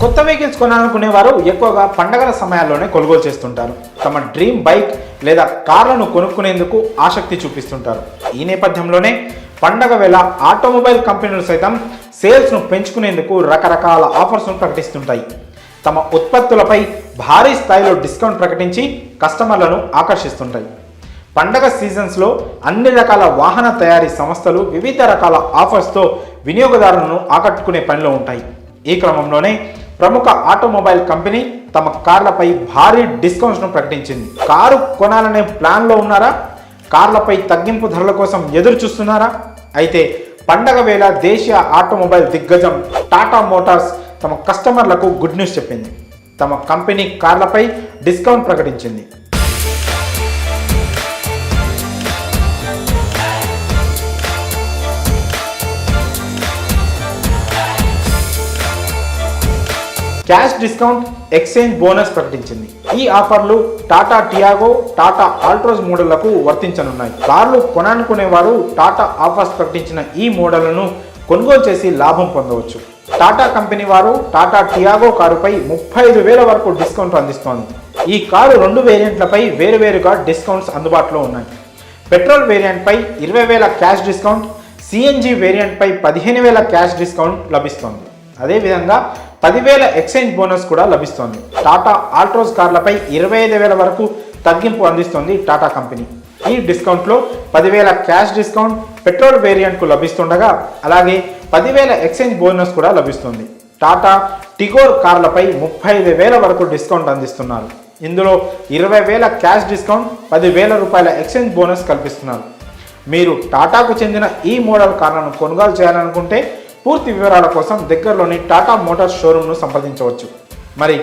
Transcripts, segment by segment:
కొత్త వెహికల్స్ కొనాలనుకునే వారు ఎక్కువగా పండగల సమయాల్లోనే కొనుగోలు చేస్తుంటారు. తమ డ్రీమ్ బైక్ లేదా కార్లను కొనుక్కునేందుకు ఆసక్తి చూపిస్తుంటారు. ఈ నేపథ్యంలోనే పండగ వేళ ఆటోమొబైల్ కంపెనీలు సైతం సేల్స్ను పెంచుకునేందుకు రకరకాల ఆఫర్స్ను ప్రకటిస్తుంటాయి. తమ ఉత్పత్తులపై భారీ స్థాయిలో డిస్కౌంట్ ప్రకటించి కస్టమర్లను ఆకర్షిస్తుంటాయి. పండగ సీజన్స్లో అన్ని రకాల వాహన తయారీ సంస్థలు వివిధ రకాల ఆఫర్స్తో వినియోగదారులను ఆకట్టుకునే పనిలో ఉంటాయి. ఈ క్రమంలోనే ప్రముఖ ఆటోమొబైల్ కంపెనీ తమ కార్లపై భారీ డిస్కౌంట్స్ను ప్రకటించింది. కారు కొనాలనే ప్లాన్లో ఉన్నారా? కార్లపై తగ్గింపు ధరల కోసం ఎదురు చూస్తున్నారా? అయితే పండగ వేళ దేశీయ ఆటోమొబైల్ దిగ్గజం టాటా మోటార్స్ తమ కస్టమర్లకు గుడ్ న్యూస్ చెప్పింది. తమ కంపెనీ కార్లపై డిస్కౌంట్ ప్రకటించింది. క్యాష్ డిస్కౌంట్, ఎక్స్చేంజ్ బోనస్ ప్రకటించింది. ఈ ఆఫర్లు టాటా టియాగో, టాటా ఆల్ట్రోజ్ మోడళ్లకు వర్తించనున్నాయి. కార్లు కొనాలనుకునేవారు టాటా ఆఫర్స్ ప్రకటించిన ఈ మోడళ్లను కొనుగోలు చేసి లాభం పొందవచ్చు. టాటా కంపెనీ వారు టాటా టియాగో కారుపై 35,000 వరకు డిస్కౌంట్ అందిస్తోంది. ఈ కారు 2 వేరియంట్లపై వేరువేరుగా డిస్కౌంట్స్ అందుబాటులో ఉన్నాయి. పెట్రోల్ వేరియంట్పై 20,000 క్యాష్ డిస్కౌంట్, సిఎన్జి వేరియంట్పై 15,000 క్యాష్ డిస్కౌంట్ లభిస్తోంది. అదేవిధంగా 10,000 ఎక్స్చేంజ్ బోనస్ కూడా లభిస్తోంది. టాటా ఆల్ట్రోజ్ కార్లపై 25,000 వరకు తగ్గింపు అందిస్తోంది టాటా కంపెనీ. ఈ డిస్కౌంట్లో 10,000 క్యాష్ డిస్కౌంట్ పెట్రోల్ వేరియంట్కు లభిస్తుండగా అలాగే 10,000 ఎక్స్చేంజ్ బోనస్ కూడా లభిస్తుంది. టాటా టిగోర్ కార్లపై 35,000 వరకు డిస్కౌంట్ అందిస్తున్నారు. ఇందులో 20,000 క్యాష్ డిస్కౌంట్, 10,000 రూపాయల ఎక్స్చేంజ్ బోనస్ కల్పిస్తున్నారు. మీరు టాటాకు చెందిన ఈ మోడల్ కార్లను కొనుగోలు చేయాలనుకుంటే పూర్తి వివరాల కోసం దగ్గరలోని టాటా మోటార్స్ షోరూమ్ను సంప్రదించవచ్చు. మరి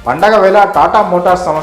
పండగ వేళ టాటా మోటార్స్ సంస్థ